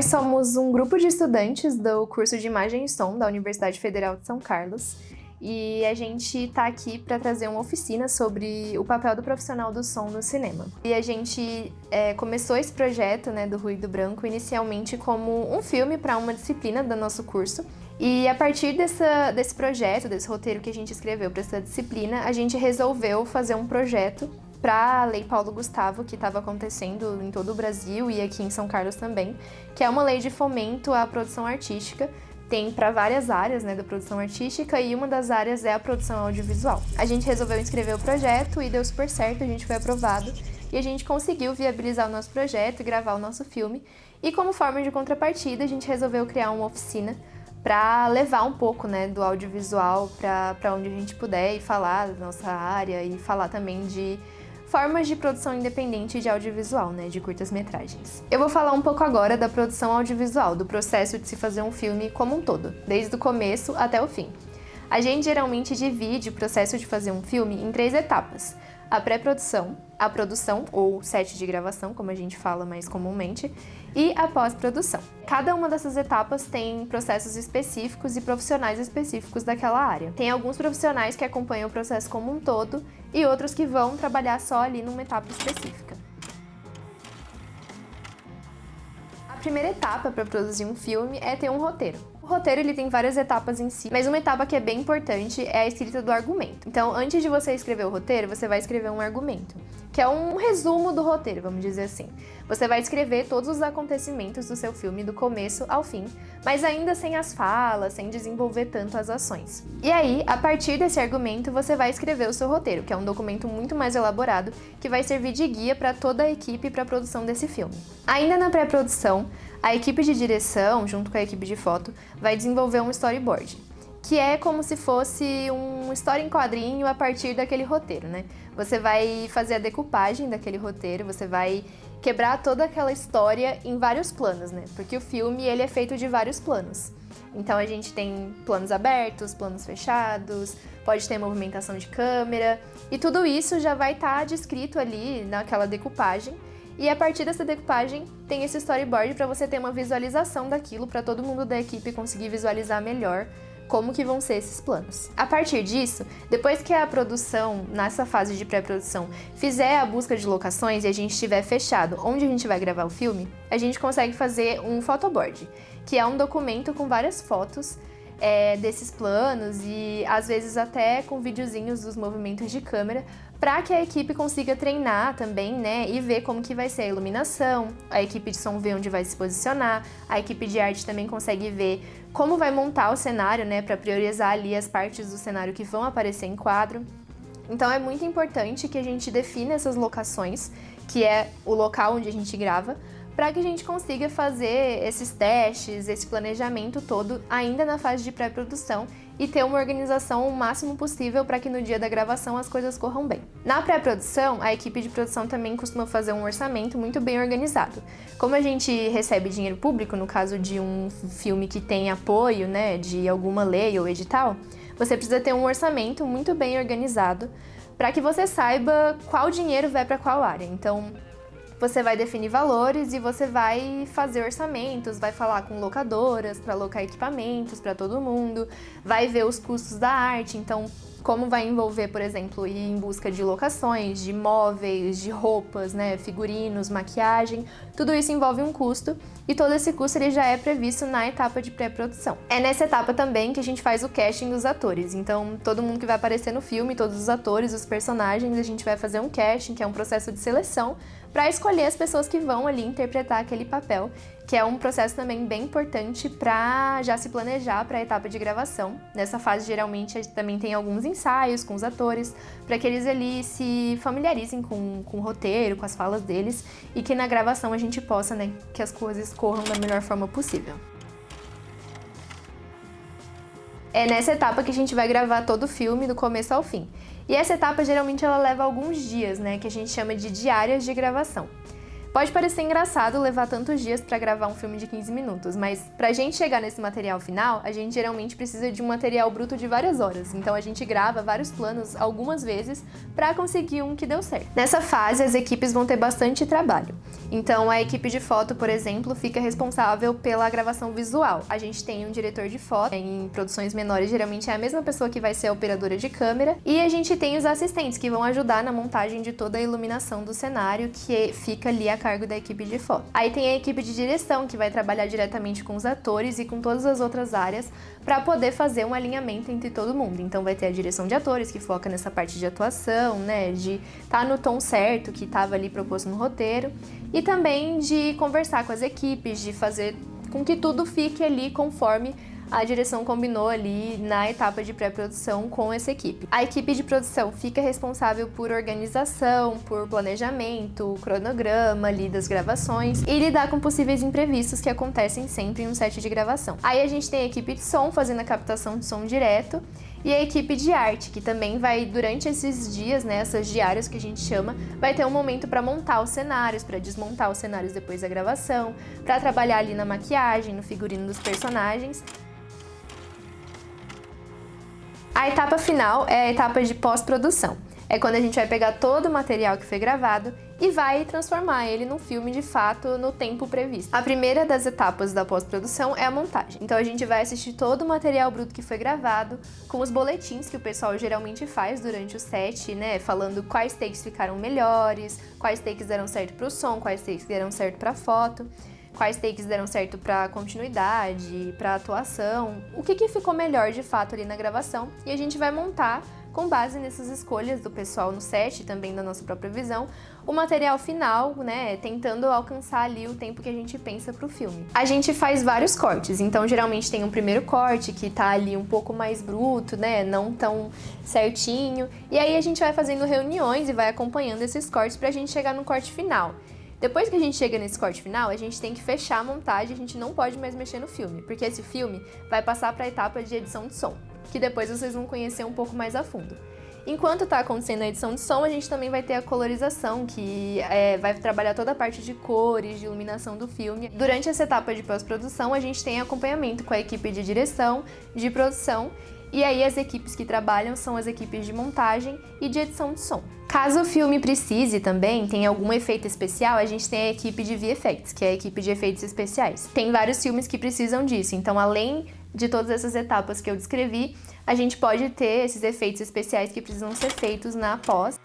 Nós somos um grupo de estudantes do curso de Imagem e Som da Universidade Federal de São Carlos e a gente está aqui para trazer uma oficina sobre o papel do profissional do som no cinema. E a gente começou esse projeto, né, do Ruído Branco inicialmente como um filme para uma disciplina do nosso curso. E a partir desse projeto, desse roteiro que a gente escreveu para essa disciplina, a gente resolveu fazer um projeto para a Lei Paulo Gustavo, que estava acontecendo em todo o Brasil e aqui em São Carlos também, que é uma lei de fomento à produção artística. Tem para várias áreas, né, da produção artística, e uma das áreas é a produção audiovisual. A gente resolveu inscrever o projeto e deu super certo, a gente foi aprovado e a gente conseguiu viabilizar o nosso projeto e gravar o nosso filme. E como forma de contrapartida, a gente resolveu criar uma oficina para levar um pouco, né, do audiovisual para onde a gente puder e falar da nossa área e falar também de formas de produção independente de audiovisual, né, de curtas-metragens. Eu vou falar um pouco agora da produção audiovisual, do processo de se fazer um filme como um todo, desde o começo até o fim. A gente geralmente divide o processo de fazer um filme em 3 etapas: a pré-produção, a produção, ou set de gravação, como a gente fala mais comumente, e a pós-produção. Cada uma dessas etapas tem processos específicos e profissionais específicos daquela área. Tem alguns profissionais que acompanham o processo como um todo e outros que vão trabalhar só ali numa etapa específica. A primeira etapa para produzir um filme é ter um roteiro. O roteiro ele tem várias etapas em si, mas uma etapa que é bem importante é a escrita do argumento. Então, antes de você escrever o roteiro, você vai escrever um argumento, que é um resumo do roteiro, vamos dizer assim. Você vai escrever todos os acontecimentos do seu filme do começo ao fim, mas ainda sem as falas, sem desenvolver tanto as ações. E aí, a partir desse argumento, você vai escrever o seu roteiro, que é um documento muito mais elaborado, que vai servir de guia para toda a equipe para a produção desse filme. Ainda na pré-produção, a equipe de direção, junto com a equipe de foto, vai desenvolver um storyboard, que é como se fosse uma história em quadrinho a partir daquele roteiro, né? Você vai fazer a decupagem daquele roteiro, você vai quebrar toda aquela história em vários planos, né? Porque o filme, ele é feito de vários planos. Então a gente tem planos abertos, planos fechados, pode ter movimentação de câmera, e tudo isso já vai estar descrito ali naquela decupagem. E a partir dessa decupagem tem esse storyboard para você ter uma visualização daquilo, para todo mundo da equipe conseguir visualizar melhor como que vão ser esses planos. A partir disso, depois que a produção, nessa fase de pré-produção, fizer a busca de locações e a gente estiver fechado onde a gente vai gravar o filme, a gente consegue fazer um photoboard, que é um documento com várias fotos desses planos e às vezes até com videozinhos dos movimentos de câmera, para que a equipe consiga treinar também, né, e ver como que vai ser a iluminação, a equipe de som vê onde vai se posicionar, a equipe de arte também consegue ver como vai montar o cenário, né, para priorizar ali as partes do cenário que vão aparecer em quadro. Então é muito importante que a gente defina essas locações, que é o local onde a gente grava, para que a gente consiga fazer esses testes, esse planejamento todo ainda na fase de pré-produção e ter uma organização o máximo possível para que no dia da gravação as coisas corram bem. Na pré-produção, a equipe de produção também costuma fazer um orçamento muito bem organizado. Como a gente recebe dinheiro público, no caso de um filme que tem apoio, né, de alguma lei ou edital, você precisa ter um orçamento muito bem organizado para que você saiba qual dinheiro vai para qual área. Então, você vai definir valores e você vai fazer orçamentos, vai falar com locadoras para alocar equipamentos para todo mundo, vai ver os custos da arte, então como vai envolver, por exemplo, ir em busca de locações, de móveis, de roupas, né, figurinos, maquiagem, tudo isso envolve um custo e todo esse custo ele já é previsto na etapa de pré-produção. É nessa etapa também que a gente faz o casting dos atores, então todo mundo que vai aparecer no filme, todos os atores, os personagens, a gente vai fazer um casting, que é um processo de seleção, para escolher as pessoas que vão ali interpretar aquele papel, que é um processo também bem importante para já se planejar para a etapa de gravação. Nessa fase, geralmente, a gente também tem alguns ensaios com os atores, para que eles ali se familiarizem com o roteiro, com as falas deles, e que na gravação a gente possa, né, que as coisas corram da melhor forma possível. É nessa etapa que a gente vai gravar todo o filme, do começo ao fim. E essa etapa, geralmente, ela leva alguns dias, né, que a gente chama de diárias de gravação. Pode parecer engraçado levar tantos dias para gravar um filme de 15 minutos, mas pra gente chegar nesse material final, a gente geralmente precisa de um material bruto de várias horas. Então a gente grava vários planos algumas vezes para conseguir um que deu certo. Nessa fase, as equipes vão ter bastante trabalho. Então a equipe de foto, por exemplo, fica responsável pela gravação visual. A gente tem um diretor de foto, em produções menores geralmente é a mesma pessoa que vai ser a operadora de câmera, e a gente tem os assistentes que vão ajudar na montagem de toda a iluminação do cenário, que fica ali a cargo da equipe de foto. Aí tem a equipe de direção, que vai trabalhar diretamente com os atores e com todas as outras áreas para poder fazer um alinhamento entre todo mundo. Então vai ter a direção de atores, que foca nessa parte de atuação, né, de estar no tom certo que estava ali proposto no roteiro, e também de conversar com as equipes, de fazer com que tudo fique ali conforme a direção combinou ali na etapa de pré-produção com essa equipe. A equipe de produção fica responsável por organização, por planejamento, cronograma ali das gravações e lidar com possíveis imprevistos que acontecem sempre em um set de gravação. Aí a gente tem a equipe de som fazendo a captação de som direto e a equipe de arte, que também vai, durante esses dias, né, essas diárias que a gente chama, vai ter um momento para montar os cenários, para desmontar os cenários depois da gravação, para trabalhar ali na maquiagem, no figurino dos personagens. A etapa final é a etapa de pós-produção. É quando a gente vai pegar todo o material que foi gravado e vai transformar ele num filme de fato no tempo previsto. A primeira das etapas da pós-produção é a montagem. Então a gente vai assistir todo o material bruto que foi gravado, com os boletins que o pessoal geralmente faz durante o set, né? Falando quais takes ficaram melhores, quais takes deram certo pro som, quais takes deram certo pra foto, quais takes deram certo para continuidade, para atuação, o que ficou melhor de fato ali na gravação, e a gente vai montar, com base nessas escolhas do pessoal no set e também da nossa própria visão, o material final, né, tentando alcançar ali o tempo que a gente pensa pro filme. A gente faz vários cortes, então geralmente tem um primeiro corte que tá ali um pouco mais bruto, né, não tão certinho, e aí a gente vai fazendo reuniões e vai acompanhando esses cortes pra gente chegar no corte final. Depois que a gente chega nesse corte final, a gente tem que fechar a montagem, a gente não pode mais mexer no filme, porque esse filme vai passar para a etapa de edição de som, que depois vocês vão conhecer um pouco mais a fundo. Enquanto está acontecendo a edição de som, a gente também vai ter a colorização, que vai trabalhar toda a parte de cores, de iluminação do filme. Durante essa etapa de pós-produção, a gente tem acompanhamento com a equipe de direção, de produção, e aí as equipes que trabalham são as equipes de montagem e de edição de som. Caso o filme precise também, tenha algum efeito especial, a gente tem a equipe de VFX, que é a equipe de efeitos especiais. Tem vários filmes que precisam disso, então além de todas essas etapas que eu descrevi, a gente pode ter esses efeitos especiais que precisam ser feitos na pós.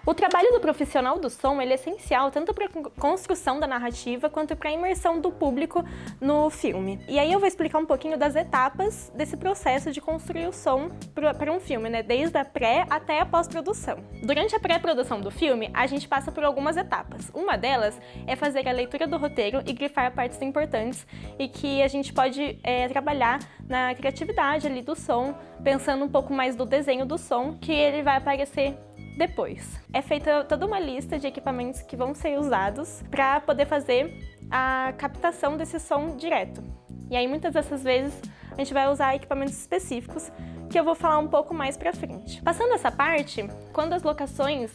O trabalho do profissional do som ele é essencial tanto para a construção da narrativa quanto para a imersão do público no filme. E aí eu vou explicar um pouquinho das etapas desse processo de construir o som para um filme, né? Desde a pré até a pós-produção. Durante a pré-produção do filme, a gente passa por algumas etapas. Uma delas é fazer a leitura do roteiro e grifar partes importantes e que a gente pode trabalhar na criatividade ali do som, pensando um pouco mais do desenho do som, que ele vai aparecer depois. É feita toda uma lista de equipamentos que vão ser usados para poder fazer a captação desse som direto. E aí muitas dessas vezes a gente vai usar equipamentos específicos que eu vou falar um pouco mais pra frente. Passando essa parte, quando as locações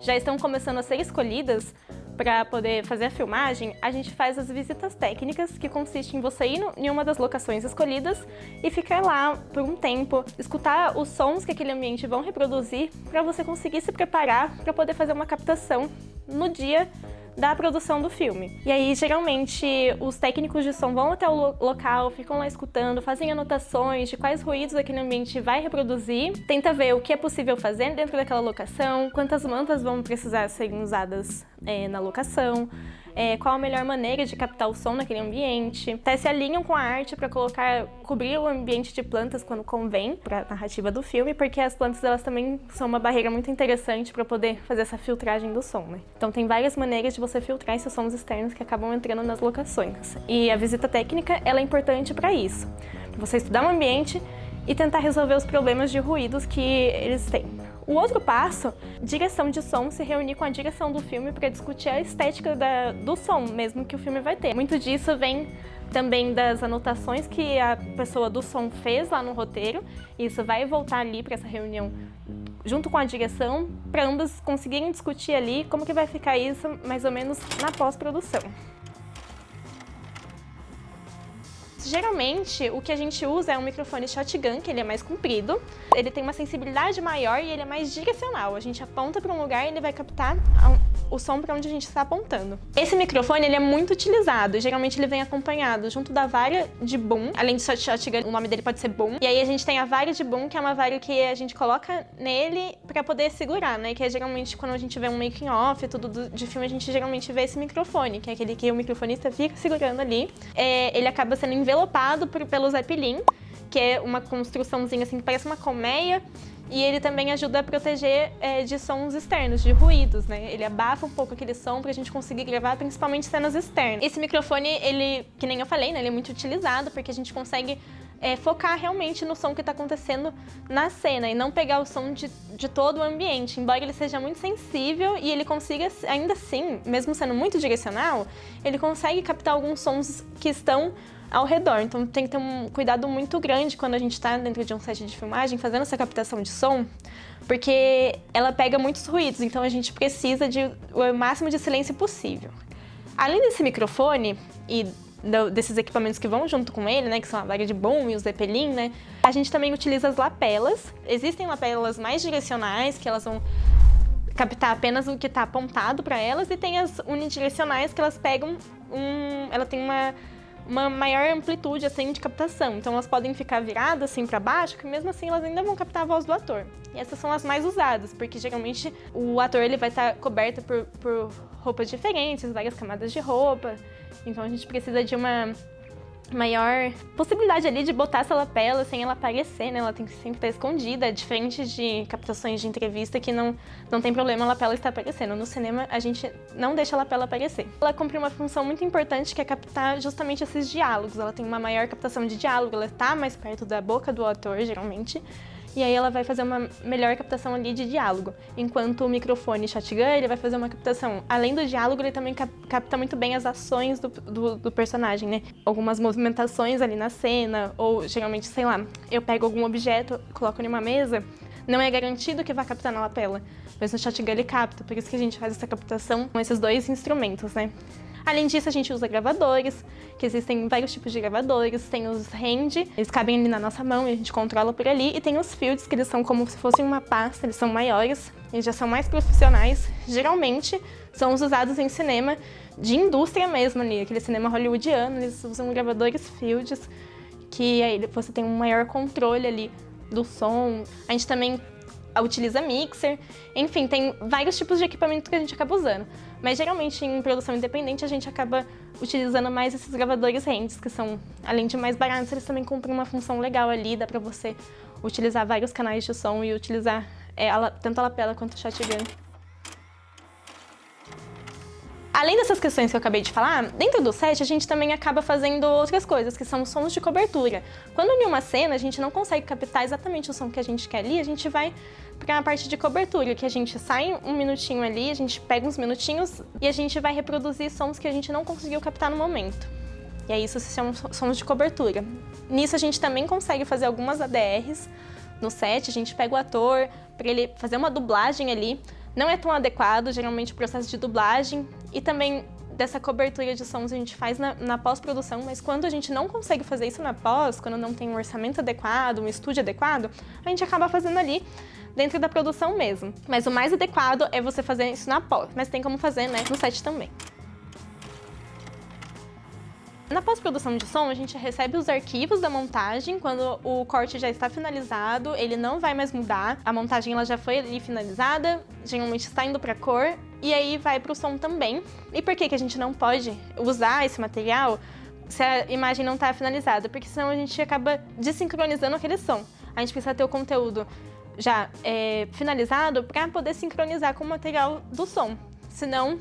já estão começando a ser escolhidas para poder fazer a filmagem, a gente faz as visitas técnicas, que consiste em você ir em uma das locações escolhidas e ficar lá por um tempo, escutar os sons que aquele ambiente vão reproduzir para você conseguir se preparar para poder fazer uma captação no dia da produção do filme. E aí, geralmente, os técnicos de som vão até o local, ficam lá escutando, fazem anotações de quais ruídos aquele ambiente vai reproduzir, tenta ver o que é possível fazer dentro daquela locação, quantas mantas vão precisar serem usadas na locação, qual a melhor maneira de captar o som naquele ambiente. Até se alinham com a arte para cobrir o ambiente de plantas quando convém para a narrativa do filme, porque as plantas elas também são uma barreira muito interessante para poder fazer essa filtragem do som, né? Então tem várias maneiras de você filtrar esses sons externos que acabam entrando nas locações. E a visita técnica ela é importante para isso, para você estudar o ambiente e tentar resolver os problemas de ruídos que eles têm. O outro passo, direção de som, se reunir com a direção do filme para discutir a estética do som mesmo que o filme vai ter. Muito disso vem também das anotações que a pessoa do som fez lá no roteiro, e isso vai voltar ali para essa reunião junto com a direção, para ambas conseguirem discutir ali como que vai ficar isso mais ou menos na pós-produção. Geralmente, o que a gente usa é um microfone shotgun, que ele é mais comprido, ele tem uma sensibilidade maior e ele é mais direcional. A gente aponta para um lugar e ele vai captar o som para onde a gente está apontando. Esse microfone ele é muito utilizado, geralmente ele vem acompanhado junto da vara de boom, além de shotgun, o nome dele pode ser boom. E aí a gente tem a vara de boom, que é uma vara que a gente coloca nele para poder segurar, né? Que é geralmente quando a gente vê um making off, tudo de filme, a gente geralmente vê esse microfone, que é aquele que o microfonista fica segurando ali. Ele acaba sendo envelopado pelo Zeppelin, que é uma construçãozinha assim que parece uma colmeia. E ele também ajuda a proteger de sons externos, de ruídos, né? Ele abafa um pouco aquele som pra gente conseguir gravar principalmente cenas externas. Esse microfone, ele, que nem eu falei, né? Ele é muito utilizado porque a gente consegue focar realmente no som que tá acontecendo na cena e não pegar o som de todo o ambiente. Embora ele seja muito sensível e ele consiga, ainda assim, mesmo sendo muito direcional, ele consegue captar alguns sons que estão ao redor, então tem que ter um cuidado muito grande quando a gente está dentro de um set de filmagem fazendo essa captação de som, porque ela pega muitos ruídos, então a gente precisa de o máximo de silêncio possível. Além desse microfone e desses equipamentos que vão junto com ele, né, que são a vara de boom e o Zeppelin, né, a gente também utiliza as lapelas. Existem lapelas mais direcionais, que elas vão captar apenas o que está apontado para elas, e tem as unidirecionais que elas pegam ela tem uma maior amplitude assim de captação, então elas podem ficar viradas assim para baixo, que mesmo assim elas ainda vão captar a voz do ator. E essas são as mais usadas, porque geralmente o ator ele vai estar coberto por roupas diferentes, várias camadas de roupa, então a gente precisa de uma maior possibilidade ali de botar essa lapela sem ela aparecer, né? Ela tem que sempre estar escondida, diferente de captações de entrevista que não tem problema a lapela estar aparecendo. No cinema, a gente não deixa a lapela aparecer. Ela cumpre uma função muito importante, que é captar justamente esses diálogos. Ela tem uma maior captação de diálogo, ela está mais perto da boca do ator, geralmente, e aí ela vai fazer uma melhor captação ali de diálogo. Enquanto o microfone shotgun, ele vai fazer uma captação, além do diálogo, ele também capta muito bem as ações do personagem, né? Algumas movimentações ali na cena, ou geralmente, sei lá, eu pego algum objeto, coloco em uma mesa, não é garantido que vai captar na lapela, mas no shotgun ele capta, por isso que a gente faz essa captação com esses dois instrumentos, né? Além disso, a gente usa gravadores, que existem vários tipos de gravadores. Tem os hand, eles cabem ali na nossa mão e a gente controla por ali. E tem os fields, que eles são como se fossem uma pasta, eles são maiores, eles já são mais profissionais. Geralmente, são os usados em cinema de indústria mesmo ali, aquele cinema hollywoodiano, eles usam gravadores fields, que aí você tem um maior controle ali do som. A gente também utiliza mixer, enfim, tem vários tipos de equipamento que a gente acaba usando. Mas geralmente em produção independente a gente acaba utilizando mais esses gravadores hands, que são, além de mais baratos, eles também cumprem uma função legal ali, dá pra você utilizar vários canais de som e utilizar tanto a lapela quanto o shotgun. Além dessas questões que eu acabei de falar, dentro do set a gente também acaba fazendo outras coisas, que são os sons de cobertura. Quando em uma cena a gente não consegue captar exatamente o som que a gente quer ali, a gente vai para a parte de cobertura, que a gente sai um minutinho ali, a gente pega uns minutinhos e a gente vai reproduzir sons que a gente não conseguiu captar no momento. E aí isso são sons de cobertura. Nisso a gente também consegue fazer algumas ADRs no set, a gente pega o ator para ele fazer uma dublagem ali. Não é tão adequado, geralmente, o processo de dublagem e também dessa cobertura de sons a gente faz na pós-produção, mas quando a gente não consegue fazer isso na pós, quando não tem um orçamento adequado, um estúdio adequado, a gente acaba fazendo ali dentro da produção mesmo. Mas o mais adequado é você fazer isso na pós, mas tem como fazer, né, no set também. Na pós-produção de som, a gente recebe os arquivos da montagem, quando o corte já está finalizado, ele não vai mais mudar, a montagem ela já foi ali finalizada, geralmente está indo para cor, e aí vai para o som também. E por que a gente não pode usar esse material se a imagem não está finalizada? Porque senão a gente acaba desincronizando aquele som. A gente precisa ter o conteúdo já finalizado para poder sincronizar com o material do som. Senão,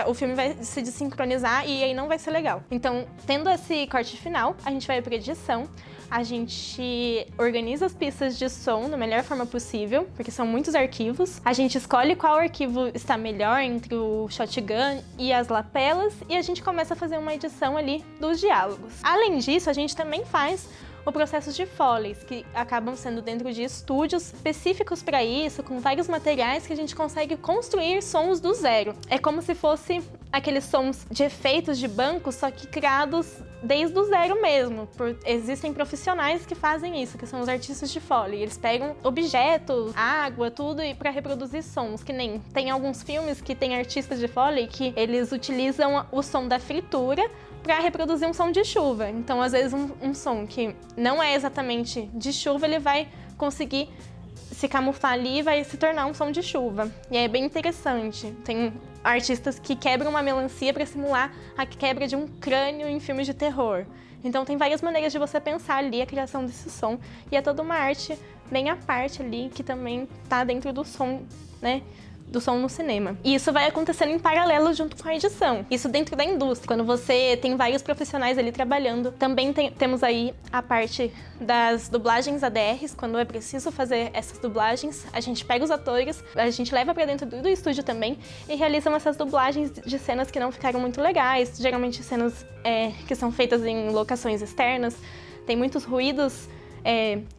o filme vai se desincronizar e aí não vai ser legal. Então, tendo esse corte final, a gente vai para edição, a gente organiza as pistas de som da melhor forma possível, porque são muitos arquivos. A gente escolhe qual arquivo está melhor entre o shotgun e as lapelas e a gente começa a fazer uma edição ali dos diálogos. Além disso, a gente também faz o processo de Foleys, que acabam sendo dentro de estúdios específicos para isso, com vários materiais que a gente consegue construir sons do zero. É como se fosse aqueles sons de efeitos de banco, só que criados desde o zero mesmo. Existem profissionais que fazem isso, que são os artistas de Foley. Eles pegam objetos, água, tudo para reproduzir sons, que nem tem alguns filmes que tem artistas de Foley que eles utilizam o som da fritura para reproduzir um som de chuva. Então, às vezes, um som que não é exatamente de chuva, ele vai conseguir se camuflar ali e vai se tornar um som de chuva. E é bem interessante. Tem artistas que quebram uma melancia para simular a quebra de um crânio em filmes de terror. Então, tem várias maneiras de você pensar ali a criação desse som. E é toda uma arte bem à parte ali, que também tá dentro do som, né? Do som no cinema. E isso vai acontecendo em paralelo junto com a edição. Isso dentro da indústria. Quando você tem vários profissionais ali trabalhando, também temos aí a parte das dublagens ADRs. Quando é preciso fazer essas dublagens, a gente pega os atores, a gente leva pra dentro do estúdio também e realizam essas dublagens de cenas que não ficaram muito legais. Geralmente cenas que são feitas em locações externas. Tem muitos ruídos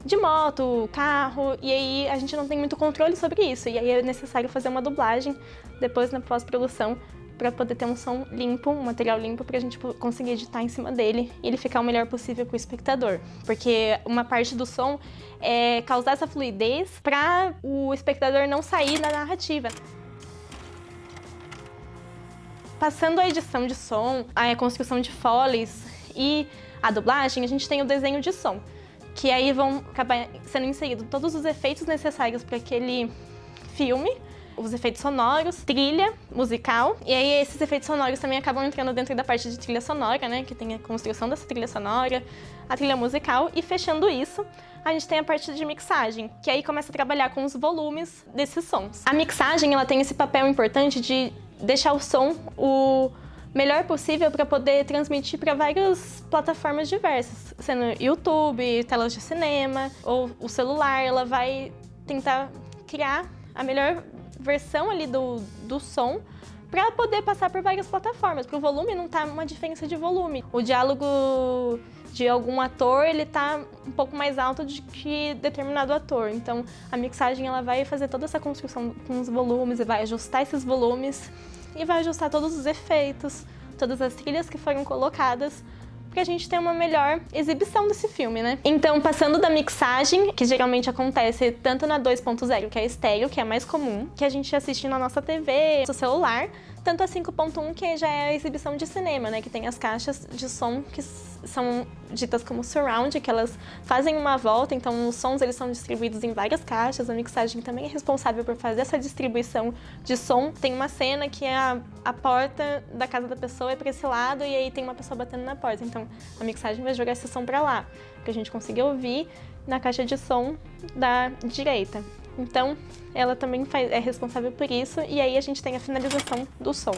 de moto, carro, e aí a gente não tem muito controle sobre isso. E aí é necessário fazer uma dublagem depois na pós-produção para poder ter um som limpo, um material limpo, para a gente conseguir editar em cima dele e ele ficar o melhor possível para o espectador. Porque uma parte do som é causar essa fluidez para o espectador não sair da narrativa. Passando a edição de som, a construção de foleys e a dublagem, a gente tem o desenho de som, que aí vão acabar sendo inseridos todos os efeitos necessários para aquele filme, os efeitos sonoros, trilha musical, e aí esses efeitos sonoros também acabam entrando dentro da parte de trilha sonora, né, que tem a construção dessa trilha sonora, a trilha musical, e fechando isso, a gente tem a parte de mixagem, que aí começa a trabalhar com os volumes desses sons. A mixagem, ela tem esse papel importante de deixar o som o melhor possível para poder transmitir para várias plataformas diversas, sendo YouTube, telas de cinema ou o celular. Ela vai tentar criar a melhor versão ali do som para poder passar por várias plataformas. Para o volume não tá uma diferença de volume. O diálogo de algum ator, ele tá um pouco mais alto do que determinado ator. Então, a mixagem ela vai fazer toda essa construção com os volumes e vai ajustar esses volumes e vai ajustar todos os efeitos, todas as trilhas que foram colocadas, pra gente ter uma melhor exibição desse filme, né? Então, passando da mixagem, que geralmente acontece tanto na 2.0, que é estéreo, que é mais comum, que a gente assiste na nossa TV, no celular, tanto a 5.1, que já é a exibição de cinema, né? Que tem as caixas de som que são ditas como surround, que elas fazem uma volta, então os sons eles são distribuídos em várias caixas. A mixagem também é responsável por fazer essa distribuição de som. Tem uma cena que é a porta da casa da pessoa é para esse lado e aí tem uma pessoa batendo na porta. Então a mixagem vai jogar esse som para lá, para a gente conseguir ouvir na caixa de som da direita. Então, ela também é responsável por isso, e aí a gente tem a finalização do som.